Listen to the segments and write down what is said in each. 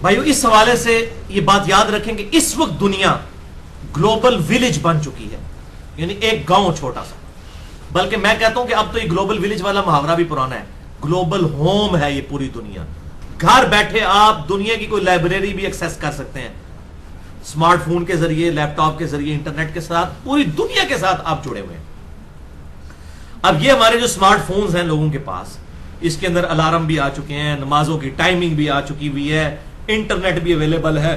بھائیو اس حوالے سے یہ بات یاد رکھیں کہ اس وقت دنیا گلوبل ولیج بن چکی ہے، یعنی ایک گاؤں چھوٹا سا، بلکہ میں کہتا ہوں کہ اب تو یہ گلوبل ولیج والا محاورہ بھی پرانا ہے، گلوبل ہوم ہے یہ پوری دنیا. گھر بیٹھے آپ دنیا کی کوئی لائبریری بھی ایکسیس کر سکتے ہیں، اسمارٹ فون کے ذریعے، لیپ ٹاپ کے ذریعے، انٹرنیٹ کے ساتھ پوری دنیا کے ساتھ آپ جڑے ہوئے ہیں. اب یہ ہمارے جو اسمارٹ فونز ہیں لوگوں کے پاس، اس کے اندر الارم بھی آ چکے ہیں، نمازوں کی ٹائمنگ بھی آ چکی ہوئی ہے، انٹرنیٹ بھی اویلیبل ہے،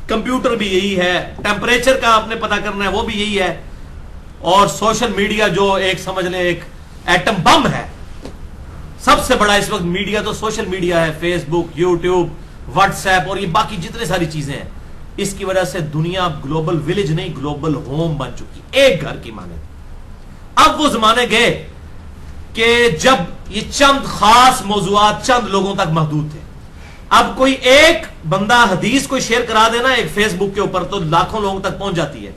کمپیوٹر بھی یہی ہے، ٹیمپریچر کا آپ نے پتا کرنا ہے وہ بھی یہی ہے، اور سوشل میڈیا جو ایک سمجھ لیں ایک ایٹم بم ہے، سب سے بڑا اس وقت میڈیا تو سوشل میڈیا ہے، فیس بک، یوٹیوب، واٹس ایپ اور یہ باقی جتنے ساری چیزیں ہیں. اس کی وجہ سے دنیا گلوبل ولیج نہیں گلوبل ہوم بن چکی، ایک گھر کی مانند. اب وہ زمانے گئے کہ جب یہ چند خاص موضوعات چند لوگوں تک محدود تھے. اب کوئی ایک بندہ حدیث کوئی شیئر کرا دینا ایک فیس بک کے اوپر تو لاکھوں لوگوں تک پہنچ جاتی ہے.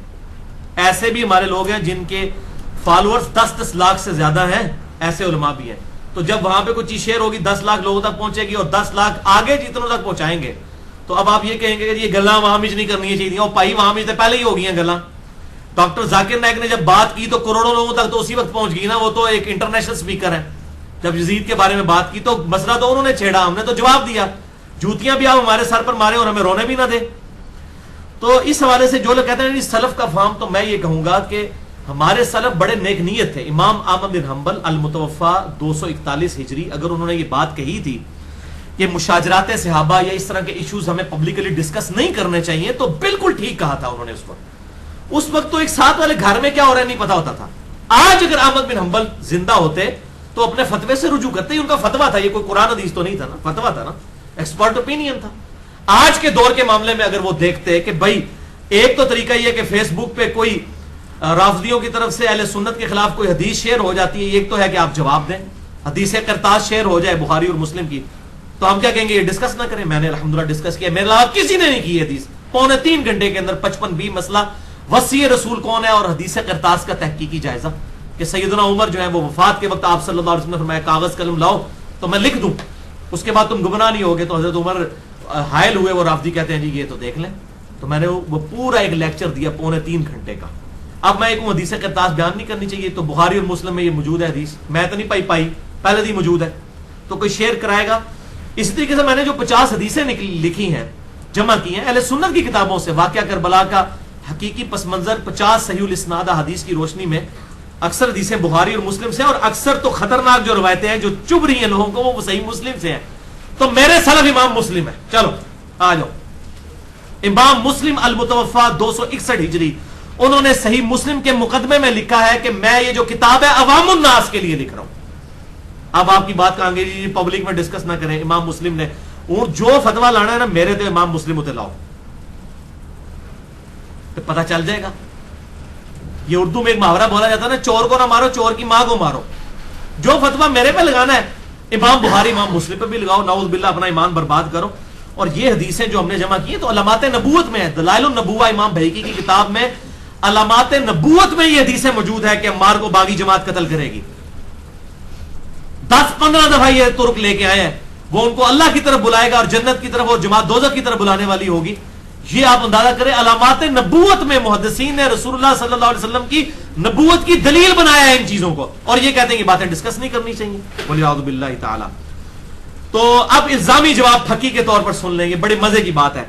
ایسے بھی ہمارے لوگ ہیں جن کے فالوورز 10-10 لاکھ سے زیادہ ہیں، ایسے علماء بھی ہیں. تو جب وہاں پہ کوئی چیز شیئر ہوگی 10 لاکھ لوگوں تک پہنچے گی اور 10 لاکھ آگے جتنوں تک پہنچائیں گے تو اب آپ یہ کہیں گے کہ یہ گلاں وہاں مجھ نہیں کرنی چاہیے، اور پائی وہاں مجھ پہلے ہی ہو گئی ہیں گلاں. ڈاکٹر ذاکر نائک نے جب بات کی تو کروڑوں لوگوں تک تو اسی وقت پہنچ گئی نا، وہ تو ایک انٹرنیشنل سپیکر ہیں. جب یزید کے بارے میں بات کی تو مسئلہ تو انہوں نے چھیڑا، ہم نے تو جواب دیا. جوتیاں بھی آپ ہمارے سر پر مارے اور ہمیں رونے بھی نہ دے. تو اس حوالے سے جو لوگ کہتے ہیں سلف کا فہم، تو میں یہ کہوں گا کہ ہمارے سلف بڑے نیک نیت تھے. امام احمد بن حنبل المتوفا 241 ہجری، اگر انہوں نے یہ بات کہی تھی کہ مشاجرات صحابہ یا اس طرح کے ایشوز ہمیں پبلکلی ڈسکس نہیں کرنے چاہیے، تو بالکل ٹھیک کہا تھا انہوں نے. اس وقت تو ایک ساتھ والے گھر میں کیا ہو رہا ہے نہیں پتا ہوتا تھا. آج اگر احمد بن حنبل زندہ ہوتے تو اپنے فتوے سے رجوع کرتے ہی، ان کا فتوا تھا، یہ کوئی قرآن حدیث تو نہیں تھا نا، فتوا تھا نا، ایکسپرٹ اوپینین تھا. آج کے دور کے معاملے میں اگر وہ دیکھتے کہ بھائی ایک تو طریقہ یہ کہ فیس بک پہ کوئی رافضیوں کی طرف سے اہل سنت کے خلاف کوئی حدیث شیئر ہو جاتی ہے، ایک تو ہے کہ آپ جواب دیں، حدیث قرطاس شیئر ہو جائے بخاری اور مسلم کی، تو ہم کیا کہیں گے یہ ڈسکس نہ کریں. میں نے الحمدللہ ڈسکس کیا، میرے علاوہ کسی نے نہیں کی حدیث. 3.25 گھنٹے کے اندر 55 مسئلہ وصی رسول کون ہے اور حدیث قرطاس کا تحقیقی جائزہ، کہ سیدنا عمر جو ہے وہ وفات کے وقت آپ صلی اللہ علیہ وسلم نے فرمایا کاغذ قلم لاؤ تو میں لکھ دوں، اس کے بعد تم گمراہ نہیں ہوگے. تو حضرت عمر حائل ہوئے، وہ رافضی کہتے ہیں جی یہ تو دیکھ لیں. تو میں نے وہ پورا ایک لیکچر دیا 3.25 گھنٹے کا. اب میں ایک حدیث قرطاس بیان نہیں کرنی چاہیے، تو بخاری اور مسلم میں یہ موجود ہے حدیث، میں تو نہیں پائی پہلے دی موجود ہے، تو کوئی شیئر کرائے گا. اسی طریقے سے میں نے جو 50 حدیثیں لکھی ہیں، جمع کی ہیں اہل سنت کی کتابوں سے، واقعہ کربلا کا حقیقی پس منظر 50 صحیح الاسناد حدیث کی روشنی میں، اکثر حدیثیں بخاری اور مسلم سے، اور اکثر تو خطرناک جو روایتیں ہیں جو چبھ رہی ہیں لوگوں کو وہ صحیح مسلم سے ہیں. تو میرے سلف امام مسلم ہے. چلو آ جاؤ. امام مسلم المتوفا 261 ہجری، انہوں نے صحیح مسلم کے مقدمے میں لکھا ہے کہ میں یہ جو کتاب ہے عوام الناس کے لیے لکھ رہا ہوں. اب آپ کی بات کہیں گے جی پبلک میں ڈسکس نہ کریں، امام مسلم نے اور جو فتوا لانا ہے نا میرے تو امام مسلم ہوتے لاؤ تو پتہ چل جائے گا. یہ اردو میں ایک محاورہ بولا جاتا ہے نا، چور کو نہ مارو چور کی ماں کو مارو. جو فتوا میرے پہ لگانا ہے امام بخاری امام مسلم پہ بھی لگاؤ، نعوذ باللہ اپنا ایمان برباد کرو. اور یہ حدیثیں جو ہم نے جمع کی ہیں تو علامات نبوت میں ہے، دلائل النبوہ امام بہیقی کی کتاب میں علامات نبوت میں یہ حدیثیں موجود ہے کہ عمار کو باغی جماعت قتل کرے گی. 10-15 دفعہ یہ ترک لے کے آئے ہیں، وہ ان کو اللہ کی طرف بلائے گا اور جنت کی طرف اور جماعت دوزخ کی طرف بلانے والی ہوگی. یہ آپ اندازہ کریں علامات نبوت میں محدثین نے رسول اللہ صلی اللہ علیہ وسلم کی نبوت کی دلیل بنایا ہے ان چیزوں کو، اور یہ کہتے ہیں کہ باتیں ڈسکس نہیں کرنی چاہیے. وَلِعَوْذُ بِاللَّهِ تعالی. تو اب الزامی جواب پھکی کے طور پر سن لیں گے. بڑے مزے کی بات ہے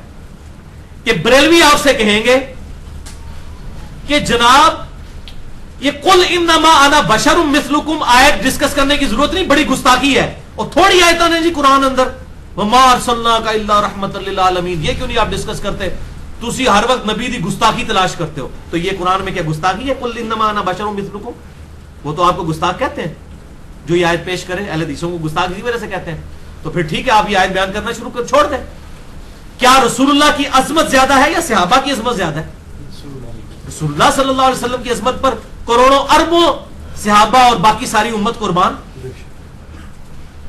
کہ بریلوی آپ سے کہیں گے کہ جناب یہ قل انما انا بشر مثلکم آیت ڈسکس کرنے کی ضرورت نہیں، بڑی گستاخی ہے. اور تھوڑی آیتیں ہیں جی قرآن اندر، وما ارسلناک الا رحمۃ للعالمین، یہ کیوں نہیں آپ ڈسکس کرتے؟ تسی ہر وقت نبی دی گستاخی تلاش کرتے ہو. تو یہ قرآن میں کیا گستاخی ہے؟ قل انما انا بشر مثلکم، وہ تو آپ کو گستاخ کہتے ہیں جو یہ آیت پیش کرے. اہل حدیثوں کو گستاخ اسی وجہ سے کہتے ہیں. تو پھر ٹھیک ہے آپ یہ آیت بیان کرنا شروع کر چھوڑ دیں. کیا رسول اللہ کی عظمت زیادہ ہے یا صحابہ کی عظمت زیادہ ہے؟ رسول اللہ صلی اللہ علیہ وسلم کی عظمت پر کروڑوں اربوں صحابہ اور باقی ساری امت قربان.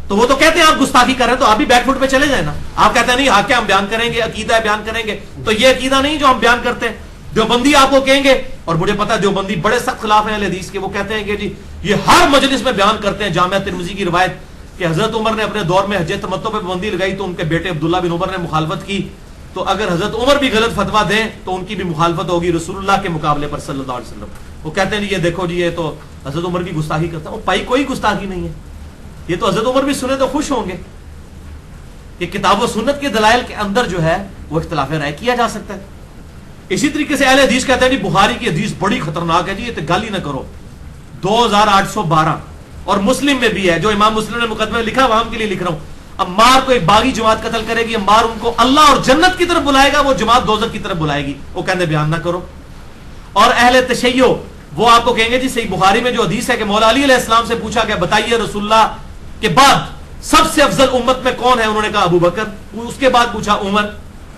تو وہ تو کہتے ہیں آپ گستاخی کر رہے ہیں، تو آپ بھی بیک فٹ پہ چلے جائیں نا. آپ کہتے ہیں نہیں حق ہے ہم بیان کریں گے، عقیدہ ہے بیان کریں گے، تو یہ عقیدہ نہیں جو ہم بیان کرتے ہیں. دیوبندی آپ کو کہیں گے، اور مجھے پتا ہے دیوبندی بڑے سخت خلاف ہیں اہل حدیث کے، وہ کہتے ہیں کہ جی یہ ہر مجلس میں بیان کرتے ہیں جامعہ ترمذی کی روایت کہ حضرت عمر نے اپنے دور میں حج تمتع پہ پابندی لگائی تو ان کے بیٹے عبداللہ بن عمر نے مخالفت کی، تو اگر حضرت عمر بھی غلط فتویٰ دیں تو ان کی بھی مخالفت ہوگی رسول اللہ کے مقابلے پر صلی اللہ علیہ وسلم۔ وہ کہتے ہیں یہ دیکھو جی یہ تو حضرت عمر کی گستاخی کرتا ہے، وہ پائی کوئی گستاخی نہیں ہے، یہ تو حضرت عمر بھی سنے تو خوش ہوں گے کہ کتاب و سنت کے دلائل کے اندر جو ہے وہ اختلاف رائے کیا جا سکتا ہے۔ اسی طریقے سے اہل حدیث کہتے ہیں جی بخاری کی حدیث بڑی خطرناک ہے جی، یہ تو گالی نہ کرو، 2812 اور مسلم میں بھی ہے، جو امام مسلم نے مقدمہ میں لکھا عوام کے لیے لکھ رہا ہوں، عمار کو ایک باغی جماعت قتل کرے گی، عمار ان کو اللہ اور جنت کی طرف بلائے گا، وہ جماعت دوزخ کی طرف بلائے گی، وہ کہنے بیان نہ کرو۔ اور اہل تشیع وہ آپ کو کہیں گے جی صحیح بخاری میں جو حدیث ہے کہ مولا علی علیہ السلام سے پوچھا کہ بتائیے رسول اللہ کے بعد سب سے افضل امت میں کون ہے، انہوں نے کہا ابو بکر، اس کے بعد پوچھا عمر،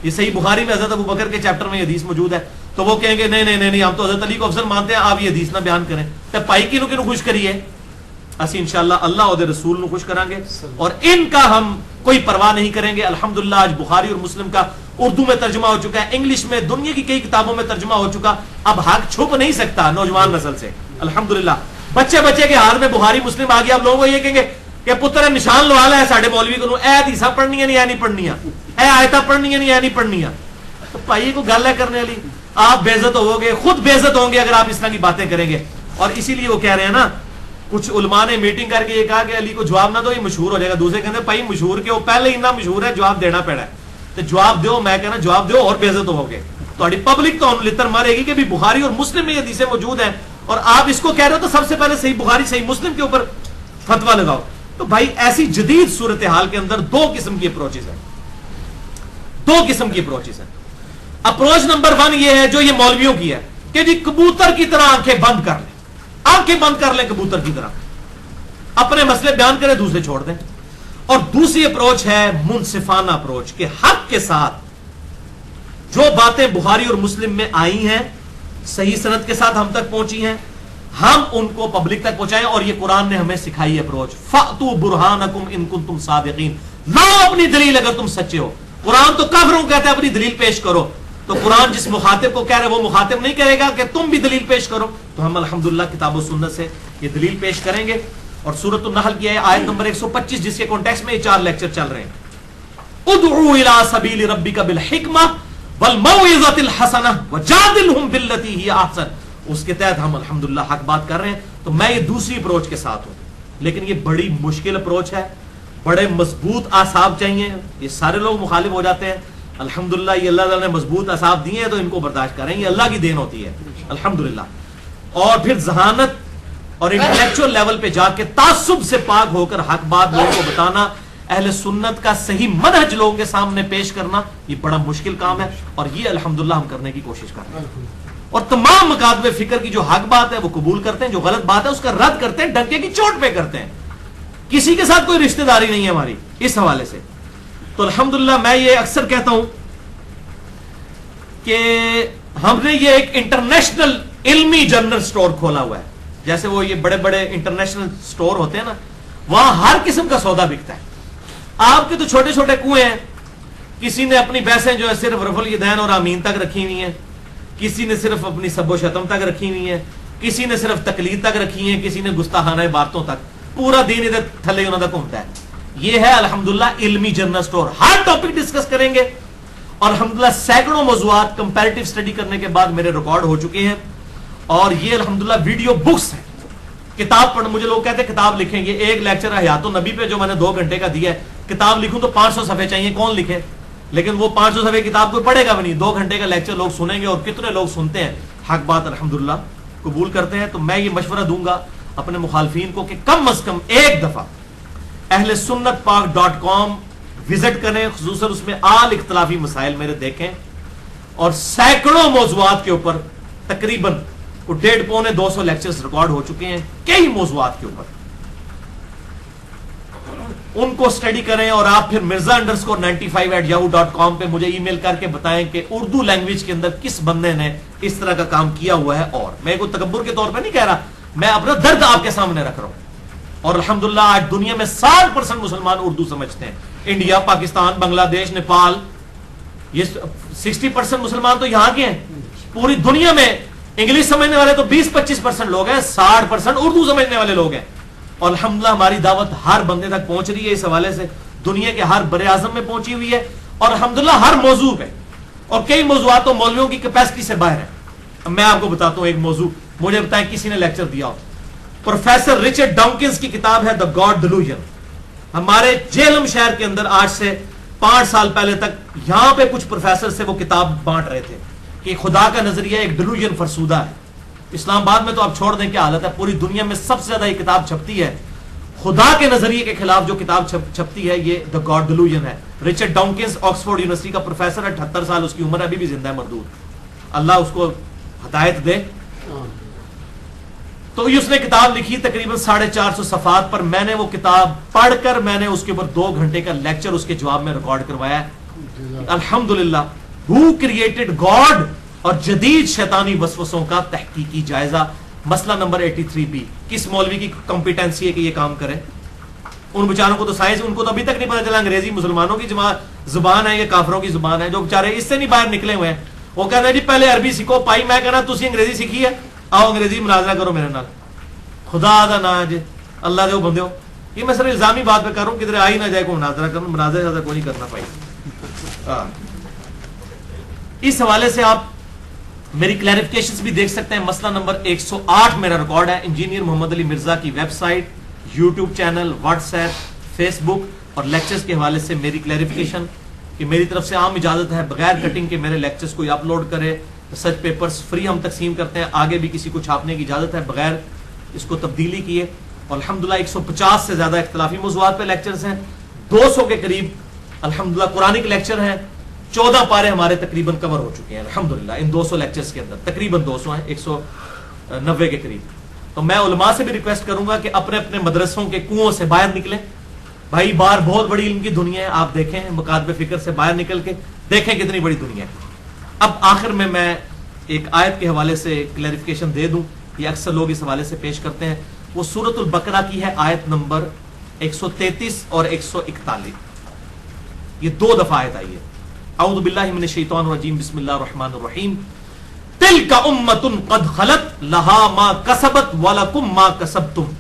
یہ صحیح بخاری میں حضرت ابو بکر کے چیپٹر میں یہ حدیث موجود ہے، تو وہ کہیں گے نہیں نہیں نہیں ہم تو حضرت علی کو افضل مانتے ہیں، آپ یہ حدیث نہ بیان کریں، تو پائی کی نو خوش کریے، اسی انشاءاللہ اللہ اور رسول نو خوش کریں گے، اور ان کا ہم کوئی پرواہ نہیں کریں گے۔ الحمدللہ آج بخاری اور مسلم کا اردو میں ترجمہ ہو چکا ہے، انگلش میں دنیا کی کئی کتابوں میں ترجمہ ہو چکا، اب حق چھپ نہیں سکتا نوجوان نسل سے، الحمدللہ۔ بچے بچے کے ہاتھ میں بخاری مسلم آ گیا، اب لوگوں کو یہ کہیں گے کہ پتر نشان لوا لا ہے ساڈے مولوی کو، اے حدیثاں پڑھنی نہیں، اے نہیں پڑھنی، اے آیتاں پڑھنی نہیں، اے نہیں پڑھنی، تو بھائی کو گل ہے کرنے والی، آپ بے عزت ہو گے، خود بے عزت ہوں گے اگر آپ اس طرح کی باتیں کریں گے۔ اور اسی لیے وہ کہہ رہے ہیں نا، کچھ علماء نے میٹنگ کر کے یہ کہا کہ علی کو جواب نہ دو یہ مشہور ہو جائے گا، دوسرے کہتے ہیں بھائی مشہور کے وہ پہلے ہی اتنا مشہور ہے جواب دینا پڑا ہے، تو جواب دو، میں کہنا جواب دو اور بے عزت ہو گے، تھوڑی پبلک تو لتر مارے گی کہ بھی بخاری اور مسلم میں یہ حدیثیں موجود ہیں اور آپ اس کو کہہ رہے ہو، تو سب سے پہلے صحیح بخاری صحیح مسلم کے اوپر فتویٰ لگاؤ۔ تو بھائی ایسی جدید صورتحال کے اندر دو قسم کی اپروچز ہیں، دو قسم کی اپروچز ہیں۔ اپروچ نمبر 1 یہ ہے جو یہ مولویوں کی ہے کہ جی کبوتر کی طرح آنکھیں بند کر لیں، آنکھیں بند کر لیں کبوتر کی طرح، اپنے مسئلے بیان کریں دوسرے چھوڑ دیں۔ اور دوسری اپروچ ہے منصفانہ اپروچ کہ حق کے ساتھ جو باتیں بخاری اور مسلم میں آئی ہیں صحیح سند کے ساتھ ہم تک پہنچی ہیں، ہم ان کو پبلک تک پہنچائیں، اور یہ قرآن نے ہمیں سکھائی اپروچ، فَأْتُوا بُرْهَانَكُمْ إِن كُنتُمْ صَادِقِينَ، لاؤ اپنی دلیل اگر تم سچے ہو۔ قرآن تو کافروں کو کہتا ہے اپنی دلیل پیش کرو، تو قرآن جس مخاطب کو کہہ رہے وہ مخاطب نہیں کہے گا کہ تم بھی دلیل پیش کرو، تو ہم الحمدللہ کتاب و سنت سے یہ دلیل پیش کریں گے۔ اور سورۃ النحل کی آیت نمبر 125 جس کے کانٹیکسٹ میں یہ 4 لیکچر چل رہے ہیں، ادعوا الی سبیل ربک بالحکمہ والموعظۃ الحسنہ وجادلہم باللتی ہی احسن، اس کے تحت ہم الحمدللہ حق بات کر رہے ہیں۔ تو میں یہ دوسری اپروچ کے ساتھ ہوں، لیکن یہ بڑی مشکل اپروچ ہے، بڑے مضبوط اعصاب چاہیے، یہ سارے لوگ مخالف ہو جاتے ہیں، الحمدللہ یہ اللہ تعالیٰ نے مضبوط اعصاب دیے ہیں تو ان کو برداشت کریں، یہ اللہ کی دین ہوتی ہے الحمدللہ۔ اور پھر ذہانت اور انٹلیکچوئل لیول پہ جا کے تعصب سے پاک ہو کر حق بات لوگوں کو بتانا، اہل سنت کا صحیح منہج لوگوں کے سامنے پیش کرنا، یہ بڑا مشکل کام ہے، اور یہ الحمدللہ ہم کرنے کی کوشش کر رہے ہیں۔ اور تمام مکاتب فکر کی جو حق بات ہے وہ قبول کرتے ہیں، جو غلط بات ہے اس کا رد کرتے ہیں، ڈنکے کی چوٹ پہ کرتے ہیں، کسی کے ساتھ کوئی رشتہ داری نہیں ہے ہماری اس حوالے سے۔ تو الحمدللہ میں یہ اکثر کہتا ہوں کہ ہم نے یہ ایک انٹرنیشنل علمی جنرل سٹور کھولا ہوا ہے، جیسے وہ یہ بڑے بڑے انٹرنیشنل سٹور ہوتے ہیں نا، وہاں ہر قسم کا سودا بکتا ہے۔ آپ کے تو چھوٹے چھوٹے کنویں ہیں، کسی نے اپنی بحثیں جو ہے صرف رفع الیدین اور آمین تک رکھی ہوئی ہیں، کسی نے صرف اپنی سب و شتم تک رکھی ہوئی ہیں، کسی نے صرف تقلید تک رکھی ہیں، کسی نے گستاخانہ باتوں تک، پورا دین ادھر تھلے انہوں تک گھومتا ہے۔ یہ ہے الحمدللہ علمی جنرل سٹور، ہر ٹاپک ڈسکس کریں گے، اور الحمدللہ سینکڑوں موضوعات کمپیریٹیو اسٹڈی کرنے کے بعد میرے ریکارڈ ہو چکے ہیں، اور یہ الحمدللہ ویڈیو بکس ہیں۔ کتاب پڑھ، مجھے لوگ کہتے ہیں کتاب لکھیں، یہ ایک لیکچر حیات النبی پہ جو میں نے 2 گھنٹے کا دیا ہے، کتاب لکھوں تو 500 صفحے چاہیے، کون لکھے؟ لیکن وہ 500 صفحے کتاب کوئی پڑھے گا بھی نہیں، 2 گھنٹے کا لیکچر لوگ سنیں گے، اور کتنے لوگ سنتے ہیں حق بات الحمدللہ قبول کرتے ہیں۔ تو میں یہ مشورہ دوں گا اپنے مخالفین کو کہ کم از کم ایک دفعہ اہل سنت پاک.com وزٹ کریں، خصوصاً اس میں آل اختلافی مسائل میرے دیکھیں، اور سینکڑوں موضوعات کے اوپر تقریباً 150-200 لیکچرز ریکارڈ ہو چکے ہیں کئی موضوعات کے اوپر، ان کو سٹڈی کریں، اور آپ پھر mirza_95@yahoo.com پہ مجھے ای میل کر کے بتائیں کہ اردو لینگویج کے اندر کس بندے نے اس طرح کا کام کیا ہوا ہے۔ اور میں کوئی تکبر کے طور پہ نہیں کہہ رہا، میں اپنا درد آپ کے سامنے رکھ رہا ہوں، اور الحمدللہ آج دنیا میں 60% مسلمان اردو سمجھتے ہیں، انڈیا، پاکستان، بنگلہ دیش، نیپال، یہ 60% مسلمان تو یہاں کے ہیں، پوری دنیا میں انگلش سمجھنے والے تو 20-25% لوگ ہیں، 60% اردو سمجھنے والے لوگ ہیں۔ اور الحمدللہ ہماری دعوت ہر بندے تک پہنچ رہی ہے. اس حوالے سے دنیا کے ہر بر اعظم میں پہنچی ہوئی ہے, اور الحمدللہ ہر موضوع پہ, اور کئی موضوعات تو مولویوں کی کیپیسٹی سے باہر ہے. میں آپ کو بتاتا ہوں ایک موضوع, مجھے بتائیں کسی نے لیکچر دیا ہو. پروفیسر رچرڈ ڈاؤکنز کی کتاب ہے دا گاڈ ڈیلوژن. ہمارے جیلم شہر کے اندر آج سے 5 سال پہلے تک یہاں پہ کچھ پروفیسر سے وہ کتاب بانٹ رہے تھے کہ خدا کا نظریہ ایک ڈیلوژن فرسودہ ہے. اسلام آباد میں تو آپ چھوڑ دیں کیا حالت ہے, پوری دنیا میں سب سے زیادہ یہ کتاب چھپتی ہے خدا کے نظریے کے خلاف جو کتاب چھپتی ہے, یہ دا گاڈ ڈیلوژن ہے. رچرڈ ڈاؤکنز آکسفورڈ یونیورسٹی کا پروفیسر ہے, 78 سال اس کی عمر ہے, ابھی بھی زندہ ہے مردود, اللہ اس کو ہدایت دے. تو اس نے کتاب لکھی تقریباً 450 صفحات پر. میں نے وہ کتاب پڑھ کر میں نے اس کے اوپر 2 گھنٹے کا لیکچر اس کے جواب میں ریکارڈ کروایا ہے. الحمدللہ ہو کریٹڈ گاڈ اور جدید شیطانی وسوسوں کا تحقیقی جائزہ, مسئلہ نمبر 83B. کس مولوی کی کمپیٹنسی ہے کہ یہ کام کرے؟ ان بیچاروں کو تو سائنس, ان کو تو ابھی تک نہیں پتا چلا انگریزی مسلمانوں کی زبان ہے یا کافروں کی زبان ہے, جو بیچارے اس سے نہیں باہر نکلے ہوئے ہیں. وہ کہتے ہیں جی پہلے عربی سیکھو پائی, میں کہنا تسی انگریزی سیکھی ہے, آؤ انگریزی مناظرہ کرو میرے نال. خدا دا نا جی اللہ دے بندے ہو, یہ میں صرف الزامی بات پہ کر رہا ہوں, کدھر آئی نہ جائے کو مناظرہ کرنا, مناظرہ زیادہ کوئی نہیں کرنا پائی. اس حوالے سے آپ میری کلیریفیکیشنز بھی دیکھ سکتے ہیں. مسئلہ نمبر 108 میرا ریکارڈ ہے, انجینئر محمد علی مرزا کی website, YouTube channel, WhatsApp, Facebook اور لیکچرز کے حوالے سے میری کلیریفیکیشن کہ میری طرف سے عام اجازت ہے بغیر کٹنگ کے میرے لیکچرز کوئی اپلوڈ کرے. ریسرچ پیپرز فری ہم تقسیم کرتے ہیں, آگے بھی کسی کو چھاپنے کی اجازت ہے بغیر اس کو تبدیلی کیے. اور الحمدللہ 150 سے زیادہ اختلافی موضوعات پہ لیکچرز ہیں, 200 کے قریب الحمدللہ قرآنک لیکچر ہیں, 14 پارے ہمارے تقریباً کور ہو چکے ہیں الحمدللہ ان 200 لیکچرز کے اندر. تقریباً 200 ہیں, 190 کے قریب. تو میں علماء سے بھی ریکویسٹ کروں گا کہ اپنے اپنے مدرسوں کے کنویں سے باہر نکلیں. بھائی باہر بہت بڑی علم کی دنیا ہے, آپ دیکھیں مکاتب فکر سے باہر نکل کے دیکھیں کتنی بڑی دنیا ہے. اب آخر میں ایک آیت کے حوالے سے کلیریفیکیشن دے دوں, یہ اکثر لوگ اس حوالے سے پیش کرتے ہیں. وہ سورۃ البقرہ کی ہے, آیت نمبر 133 اور 141. یہ 2 دفعہ آیت آئی ہے. اعوذ باللہ من الشیطان الرجیم, بسم اللہ الرحمن الرحیم. تلک امۃ قد خلت لہا ما کسبت ولکم ما کسبتم.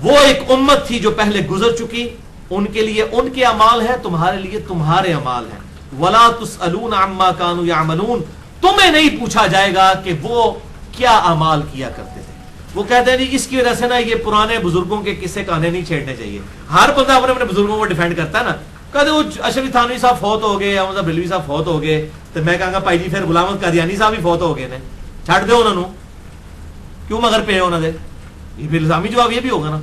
وہ ایک امت تھی جو پہلے گزر چکی, ان کے لیے ان کے اعمال ہیں, تمہارے لیے تمہارے اعمال ہیں. ولا تسألون عما كانوا يعملون, تمہیں نہیں پوچھا جائے گا کہ وہ کیا اعمال کیا کرتے تھے. وہ کہتے ہیں جی اس کی وجہ سے نا یہ پرانے بزرگوں کے قصے کہانی نہیں چھیڑنے چاہیے. ہر بندہ اپنے اپنے بزرگوں کو ڈیفینڈ کرتا ہے نا. کہتے وہ اشرفی تھانوی صاحب فوت ہو گئے, احمد بریلوی صاحب فوت ہو گئے, تو میں کہاں گا بھائی جی پھر غلام احمد قادیانی صاحب بھی فوت ہو گئے نے, چھڑ دو انہوں کیوں مگر پہ انہوں نے. یہ پھر الزامی جواب یہ بھی ہوگا نا.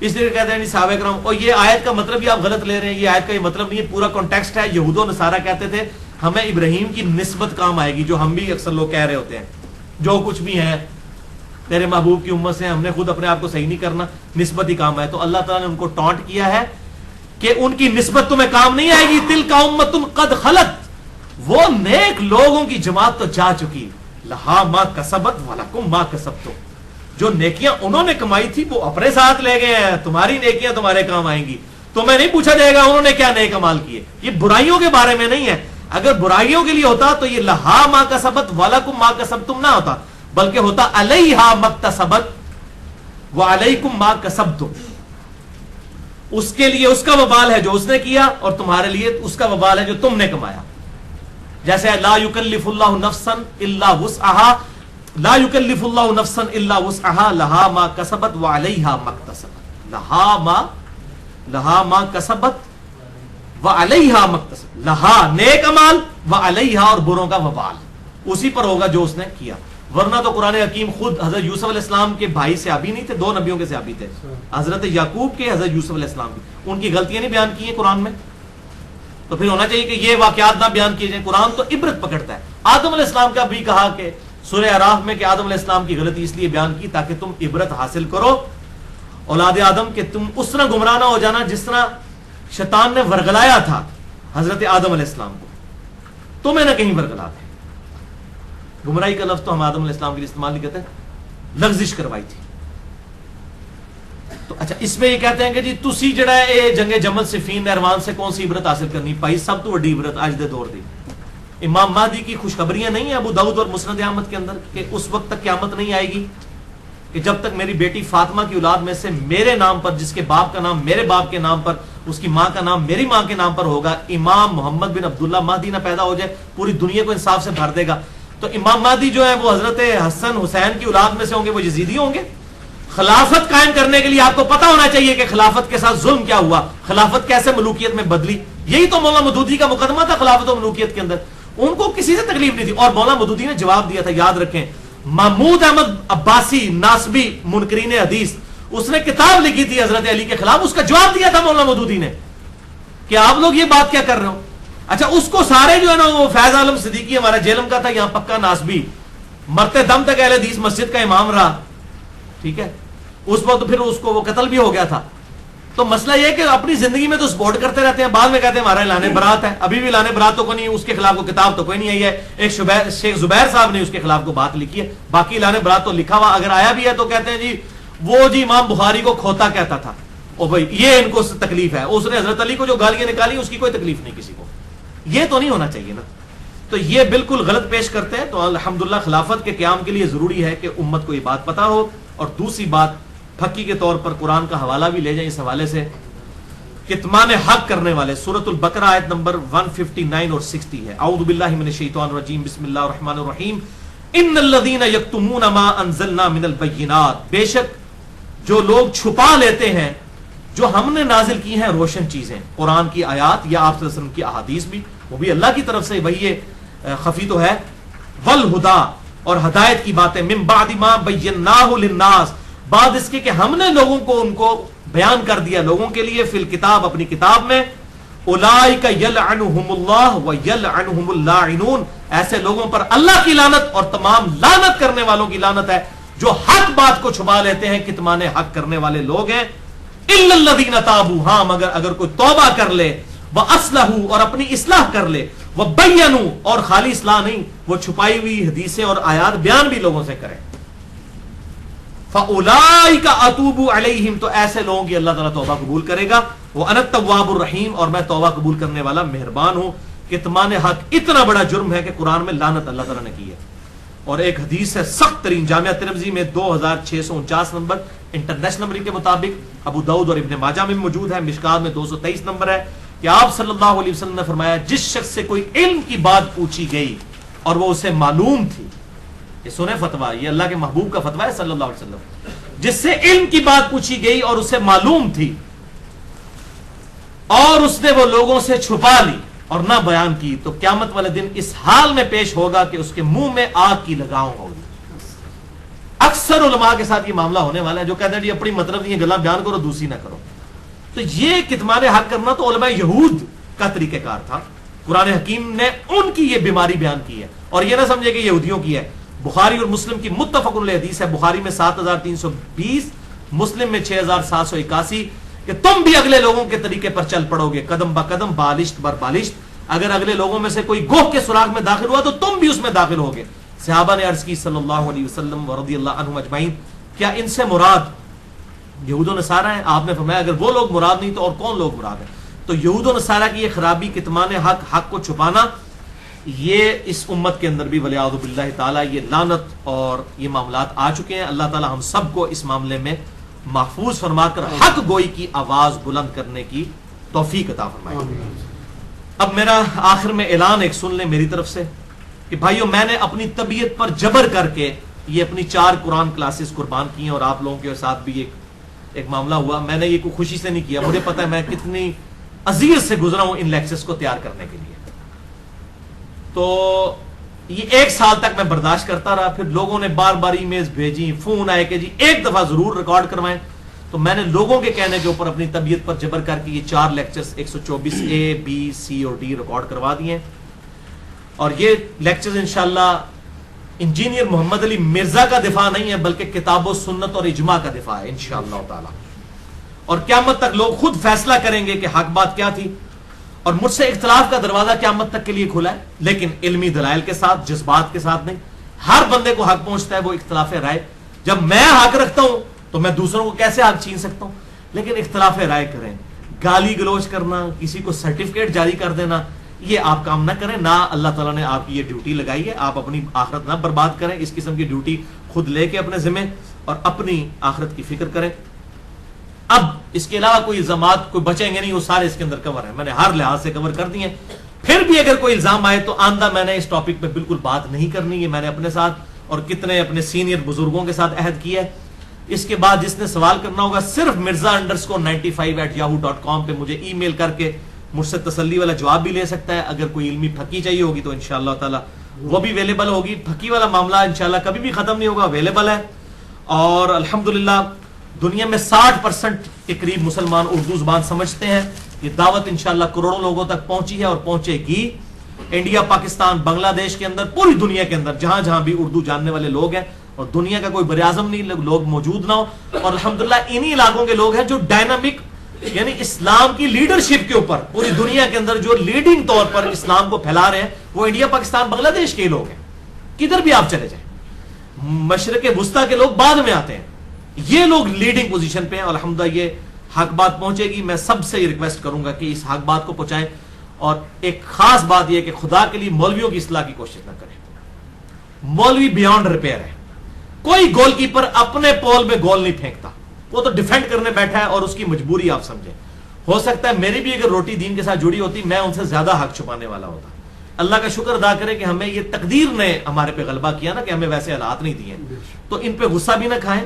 اس لیے کہتے ہیں صحابہ کرام, اور یہ آیت کا مطلب بھی آپ غلط لے رہے ہیں. یہ آیت کا یہ مطلب نہیں ہے, پورا کانٹیکسٹ ہے. یہود و نصارہ کہتے تھے ہمیں ابراہیم کی نسبت کام آئے گی, جو ہم بھی اکثر لوگ کہہ رہے ہوتے ہیں, جو کچھ بھی ہے تیرے محبوب کی امت سے, ہم نے خود اپنے آپ کو صحیح نہیں کرنا, نسبت ہی کام آئے. تو اللہ تعالیٰ نے ان کو ٹانٹ کیا ہے کہ ان کی نسبت تمہیں کام نہیں آئے گی. تلک امۃ قد خلت, وہ نیک لوگوں کی جماعت تو جا چکی, لہا ما کسبت ولکم ما کسبتم, جو نیکیاں انہوں نے کمائی تھی وہ اپنے ساتھ لے گئے ہیں, تمہاری نیکیاں تمہارے کام آئیں گی. تمہیں نہیں پوچھا جائے گا انہوں نے کیا نیک عمل کیے. یہ برائیوں کے بارے میں نہیں ہے. اگر برائیوں کے لیے ہوتا تو یہ لہا ما کسبت ولکم ما کسبتم نہ ہوتا, بلکہ ہوتا علیہا مکتسبت وعلیکم ما کسبتم. اس کے لیے اس کا وبال ہے جو اس نے کیا, اور تمہارے لیے اس کا وبال ہے جو تم نے کمایا. جیسے لا یکلف اللہ نفسا الا وسعها, لا یکلف اللہ نفسا الا وسعها, لہا ما کسبت وعلیہا مکتسبت. لہا ما کسبت وعلیہا مکتسبت, لہا نیک عمل, وعلیہا اور بروں کا وبال اسی پر ہوگا جو اس نے کیا. ورنہ تو قرآن حکیم خود حضرت یوسف علیہ السلام کے بھائی صحابی نہیں تھے, 2 نبیوں کے صحابی تھے, حضرت یعقوب کے, حضرت یوسف علیہ السلام کی. ان کی غلطیاں نہیں بیان کی ہیں قرآن میں, تو پھر ہونا چاہیے کہ یہ واقعات نہ بیان کیے جائیں. قرآن تو عبرت پکڑتا ہے. آدم علیہ السلام کا بھی کہا کہ سورہ اعراف میں کہ آدم علیہ السلام کی غلطی اس لیے بیان کی تاکہ تم عبرت حاصل کرو اولاد آدم, کہ تم اس طرح گمراہ نہ ہو جانا جس طرح شیطان نے ورگلایا تھا حضرت آدم علیہ السلام کو, تمہیں نہ کہیں ورگلا دے. گمراہی کا لفظ تو ہم آدم علیہ السلام کے لیے استعمال نہیں کرتے, لغزش کروائی تھی. تو اچھا اس میں یہ کہتے ہیں کہ جی تسی جڑا ہے اے جنگ جمل صفین نہروان سے کون سی عبرت حاصل کرنی پائی. سب تو بڑی عبرت آج دے دور دی امام مہدی کی خوشخبریاں نہیں ہیں ابو داؤد اور مسند احمد کے اندر کہ اس وقت تک قیامت نہیں آئے گی. کہ جب تک میری بیٹی فاطمہ کی اولاد میں سے میرے نام پر، جس کے باپ کا نام میرے باپ کے نام پر، اس کی ماں کا نام میری ماں کے نام پر ہوگا، امام محمد بن عبداللہ مہدی نہ پیدا ہو جائے، پوری دنیا کو انصاف سے بھر دے گا. تو امام مہدی جو ہے وہ حضرت حسن حسین کی اولاد میں سے ہوں گے، وہ یزیدی ہوں گے. خلافت قائم کرنے کے لیے آپ کو پتا ہونا چاہیے کہ خلافت کے ساتھ ظلم کیا ہوا، خلافت کیسے ملوکیت میں بدلی. یہی تو مولانا مودودی کا مقدمہ تھا خلافت و ملوکیت کے اندر. ان کو کسی سے تکلیف نہیں تھی. اور مولانا مودودی نے جواب دیا تھا، یاد رکھیں، محمود احمد عباسی ناسبی منکرین حدیث، اس نے کتاب لکھی تھی حضرت علی کے خلاف، اس کا جواب دیا تھا مولانا مودودی نے کہ آپ لوگ یہ بات کیا کر رہے ہو. اچھا اس کو سارے جو ہے نا، وہ فیض عالم صدیقی ہمارا جیلم کا تھا، یہاں پکا ناسبی، مرتے دم تک اہل حدیث مسجد کا امام رہا. ٹھیک ہے، اس وقت پھر اس کو وہ قتل بھی ہو گیا تھا. تو مسئلہ یہ کہ اپنی زندگی میں تو سپورٹ کرتے رہتے ہیں، بعد میں کہتے ہیں ہمارا اعلان برات ہے. ابھی بھی اعلان برات تو کوئی نہیں، اس کے خلاف کو کتاب تو کوئی نہیں آئی ہے. ایک شیخ زبیر صاحب نے اس کے خلاف کو بات لکھی ہے، باقی اعلان برات تو لکھا ہوا اگر آیا بھی ہے تو کہتے ہیں جی وہ جی امام بخاری کو کھوتا کہتا تھا. او بھائی یہ ان کو تکلیف ہے، اس نے حضرت علی کو جو گالیاں نکالی اس کی کوئی تکلیف نہیں کسی کو. یہ تو نہیں ہونا چاہیے نا. تو یہ بالکل غلط پیش کرتے ہیں. تو الحمدللہ خلافت کے قیام کے لیے ضروری ہے کہ امت کو یہ بات پتا ہو. اور دوسری بات پھکی کے طور پر قرآن کا حوالہ بھی لے جائیں اس حوالے سے. کتمان حق کرنے والے سورۃ البقرہ آیت نمبر 159 اور 60 ہے. اعوذ باللہ من الشیطان الرجیم، بسم اللہ الرحمن الرحیم. ان الذین یکتمون ما انزلنا من البینات، بے شک جو لوگ چھپا لیتے ہیں جو ہم نے نازل کی ہیں روشن چیزیں، قرآن کی آیات یا آپ صلی اللہ علیہ وسلم کی احادیث بھی، وہ بھی اللہ کی طرف سے وہی خفی تو ہے، والہدا اور ہدایت کی باتیں، من بعد ما بیناہ للناس، بعد اس کے کہ ہم نے لوگوں کو ان کو بیان کر دیا لوگوں کے لیے، فی الکتاب اپنی کتاب میں. اولئک یلعنہم اللہ ویلعنہم اللاعنون، ایسے لوگوں پر اللہ کی لعنت اور تمام لعنت کرنے والوں کی لعنت ہے جو حق بات کو چھپا لیتے ہیں. کتمان حق کرنے والے لوگ ہیں. الا الذین تابوا، ہاں مگر اگر کوئی توبہ کر لے، واصلحوا اور اپنی اصلاح کر لے، وبینوا اور خالی اصلاح نہیں، وہ چھپائی ہوئی حدیثیں اور آیات بیان بھی لوگوں سے کرے. فَأُولَئِكَ أَتُوبُ عَلَيْهِمْ، تو ایسے لوگوں کی اللہ تعالیٰ توبہ قبول کرے گا. وَأَنَا التَّوَّابُ الرَّحِيمُ، اور میں توبہ قبول کرنے والا مہربان ہوں. کتمان حق اتنا بڑا جرم ہے کہ قرآن میں لعنت اللہ تعالیٰ نے کی ہے. اور ایک حدیث ہے سخت ترین، جامعہ ترمذی میں 2649 نمبر انٹرنیشنل نمبر کے مطابق، ابو داؤد اور ابن ماجہ میں موجود ہے، مشکات میں 223 نمبر ہے، کہ آپ صلی اللہ علیہ وسلم نے فرمایا جس شخص سے کوئی علم کی بات پوچھی گئی اور وہ اسے معلوم تھی، یہ سنیں فتویٰ، یہ اللہ کے محبوب کا فتویٰ ہے صلی اللہ علیہ وسلم، جس سے علم کی بات پوچھی گئی اور اسے معلوم تھی اور اس نے وہ لوگوں سے چھپا لی اور نہ بیان کی، تو قیامت والے دن اس حال میں پیش ہوگا کہ اس کے منہ میں آگ کی لگاؤں ہوگی. اکثر علماء کے ساتھ یہ معاملہ ہونے والا ہے جو کہتے ہیں جی اپنی مطلب یہ گلا بیان کرو دوسری نہ کرو. تو یہ کتمان حق کرنا تو علماء یہود کا طریقہ کار تھا. قرآن حکیم نے ان کی یہ بیماری بیان کی ہے، اور یہ نہ سمجھے کہ یہودیوں کی ہے. بخاری اور مسلم کی متفق علیہ حدیث ہے، بخاری میں 7320، مسلم میں 6781، کہ تم بھی اگلے لوگوں کے طریقے پر چل پڑو گے، قدم با قدم، بالشت بر بالشت. اگر اگلے لوگوں میں سے کوئی گوہ کے سراغ میں داخل ہوا تو تم بھی اس میں داخل ہوگے. صحابہ نے عرض کی صلی اللہ علیہ وسلم ورضی اللہ عنہم اجمعین، کیا ان سے مراد یہود و نصارہ ہیں؟ آپ نے فرمایا اگر وہ لوگ مراد نہیں تو اور کون لوگ مراد ہیں؟ تو یہود و نصارہ کی یہ خرابی، کتمان حق کو چھپانا، یہ اس امت کے اندر بھی ولیعوذ باللہ تعالی یہ لعنت اور یہ معاملات آ چکے ہیں. اللہ تعالی ہم سب کو اس معاملے میں محفوظ فرما کر حق گوئی کی آواز بلند کرنے کی توفیق عطا فرمائے. اب میرا آخر میں اعلان ایک سن لیں میری طرف سے کہ بھائیو، میں نے اپنی طبیعت پر جبر کر کے یہ اپنی 4 قرآن کلاسز قربان کی ہیں، اور آپ لوگوں کے ساتھ بھی ایک معاملہ ہوا. میں نے یہ کوئی خوشی سے نہیں کیا، مجھے پتا ہے میں کتنی اذیت سے گزرا ہوں ان لیکچرز کو تیار کرنے کے لیے. تو یہ 1 سال تک میں برداشت کرتا رہا. پھر لوگوں نے بار بار ای میلز بھیجی، فون آئے کہ جی ایک دفعہ ضرور ریکارڈ کروائیں. تو میں نے لوگوں کے کہنے کے اوپر اپنی طبیعت پر جبر کر کے یہ 4 لیکچرز 124 A, B, C اور D ریکارڈ کروا دیے. اور یہ لیکچرز انشاءاللہ انجینئر محمد علی مرزا کا دفاع نہیں ہے، بلکہ کتاب و سنت اور اجماع کا دفاع ہے انشاءاللہ تعالی. اور قیامت تک لوگ خود فیصلہ کریں گے کہ حق بات کیا تھی. اور مجھ سے اختلاف کا دروازہ قیامت تک کے لیے کھلا ہے، لیکن علمی دلائل کے ساتھ، جذبات کے ساتھ نہیں. ہر بندے کو حق پہنچتا ہے وہ اختلاف رائے. جب میں حق رکھتا ہوں تو میں دوسروں کو کیسے حق چھین سکتا ہوں؟ لیکن اختلاف رائے کریں، گالی گلوچ کرنا، کسی کو سرٹیفکیٹ جاری کر دینا، یہ آپ کام نہ کریں. نہ اللہ تعالیٰ نے آپ کی یہ ڈیوٹی لگائی ہے، آپ اپنی آخرت نہ برباد کریں. اس قسم کی ڈیوٹی خود لے کے اپنے ذمہ اور اپنی آخرت کی فکر کریں. اب اس کے علاوہ کوئی الزامات کوئی بچیں گے نہیں, وہ سارے اس کے اندر کور ہیں, میں نے ہر لحاظ سے کور کر دیے ہیں. پھر بھی اگر کوئی الزام آئے تو آندہ میں نے اس ٹاپک پہ بالکل بات نہیں کرنی ہے. میں نے اپنے ساتھ اور کتنے اپنے سینئر بزرگوں کے ساتھ عہد کیا ہے. اس کے بعد جس نے سوال کرنا ہوگا صرف mirza_95@yahoo.com پہ مجھے ای میل کر کے مجھ سے تسلی والا جواب بھی لے سکتا ہے. اگر کوئی علمی پھکی چاہیے ہوگی تو انشاءاللہ تعالی وہ بھی اویلیبل ہوگی. پھکی والا معاملہ انشاءاللہ کبھی بھی ختم نہیں ہوگا, اویلیبل ہے. اور الحمدللہ دنیا میں 60% کے قریب مسلمان اردو زبان سمجھتے ہیں. یہ دعوت انشاءاللہ کروڑوں لوگوں تک پہنچی ہے اور پہنچے گی. انڈیا, پاکستان, بنگلہ دیش کے اندر, پوری دنیا کے اندر جہاں جہاں بھی اردو جاننے والے لوگ ہیں, اور دنیا کا کوئی بر اعظم نہیں لوگ موجود نہ ہو, اور الحمدللہ انہی علاقوں کے لوگ ہیں جو ڈائنامک یعنی اسلام کی لیڈرشپ کے اوپر پوری دنیا کے اندر جو لیڈنگ طور پر اسلام کو پھیلا رہے ہیں, وہ انڈیا, پاکستان, بنگلہ دیش کے لوگ ہیں. کدھر بھی آپ چلے جائیں, مشرق وسطیٰ کے لوگ بعد میں آتے ہیں, یہ لوگ لیڈنگ پوزیشن پہ ہیں. الحمدللہ یہ حق بات پہنچے گی. میں سب سے یہ ریکویسٹ کروں گا کہ اس حق بات کو پہنچائیں. اور ایک خاص بات یہ کہ خدا کے لیے مولویوں کی اصلاح کی کوشش نہ کریں. مولوی بیانڈ ریپیئر ہے. کوئی گول کیپر اپنے پول میں گول نہیں پھینکتا, وہ تو ڈیفینڈ کرنے بیٹھا ہے اور اس کی مجبوری آپ سمجھیں. ہو سکتا ہے میری بھی اگر روٹی دین کے ساتھ جڑی ہوتی میں ان سے زیادہ حق چھپانے والا ہوتا. اللہ کا شکر ادا کرے کہ ہمیں یہ تقدیر نے ہمارے پہ غلبہ کیا نا, کہ ہمیں ویسے حالات نہیں دیے. تو ان پہ غصہ بھی نہ کھائیں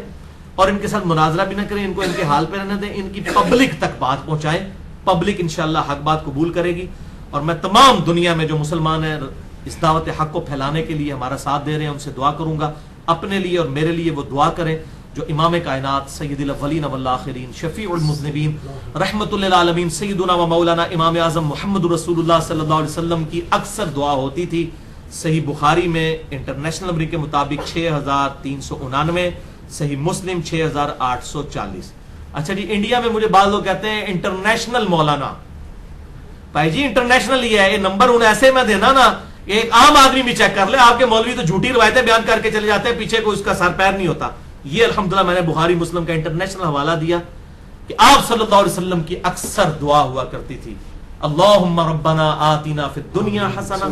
اور ان کے ساتھ مناظرہ بھی نہ کریں, ان کو ان کے حال پہ رہنے دیں. ان کی پبلک تک بات پہنچائیں, پبلک انشاءاللہ حق بات قبول کرے گی. اور میں تمام دنیا میں جو مسلمان ہیں اس دعوت حق کو پھیلانے کے لیے ہمارا ساتھ دے رہے ہیں ان سے دعا کروں گا. اپنے لیے اور میرے لیے وہ دعا کریں جو امام کائنات سید الاولین والآخرین شفیع المذنبین رحمت للعالمین سیدنا و مولانا امام اعظم محمد رسول اللہ صلی اللہ علیہ وسلم کی اکثر دعا ہوتی تھی. صحیح بخاری میں انٹرنیشنل نمبر کے مطابق 6399, صحیح مسلم 6840. اچھا جی, انڈیا میں مجھے بعض لوگ کہتے ہیں انٹرنیشنل مولانا. بھائی جی انٹرنیشنل یہ ہے, یہ نمبر انہیں ایسے میں دینا نا, ایک عام آدمی بھی چیک کر لے. آپ کے مولوی تو جھوٹی روایتیں بیان کر کے چلے جاتے ہیں, پیچھے کوئی اس کا سر پیر نہیں ہوتا. یہ الحمدللہ میں نے بخاری مسلم کا انٹرنیشنل حوالہ دیا کہ آپ صلی اللہ علیہ وسلم کی اکثر دعا ہوا کرتی تھی, اللہم ربنا آتنا فی الدنیا حسنہ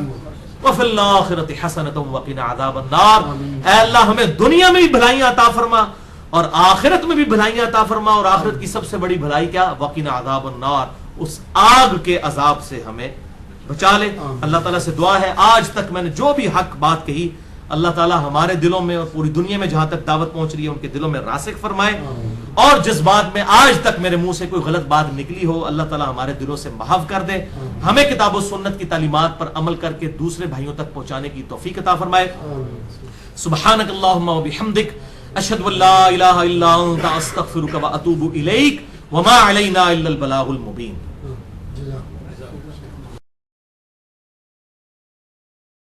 وفی الآخرۃ حسنۃ وقنا عذاب النار. اے اللہ ہمیں دنیا میں بھی بھلائیاں عطا فرما اور آخرت میں بھی بھلائیاں عطا فرما, اور آخرت کی سب سے بڑی بھلائی کیا, وقنا عذاب النار, اس آگ کے عذاب سے ہمیں بچا لے. اللہ تعالیٰ سے دعا ہے آج تک میں نے جو بھی حق بات کہی اللہ تعالیٰ ہمارے دلوں میں اور پوری دنیا میں جہاں تک دعوت پہنچ رہی ہے ان کے دلوں میں راسخ فرمائے, اور جس بات میں آج تک میرے منہ سے کوئی غلط بات نکلی ہو اللہ تعالیٰ ہمارے دلوں سے محو کر دے. ہمیں کتاب و سنت کی تعلیمات پر عمل کر کے دوسرے بھائیوں تک پہنچانے کی توفیق عطا فرمائے. سبحانک اللہم و بحمدک اشہد ان لا الہ الا انت استغفرک و اتوب الیک وما علینا الا البلاغ المبین.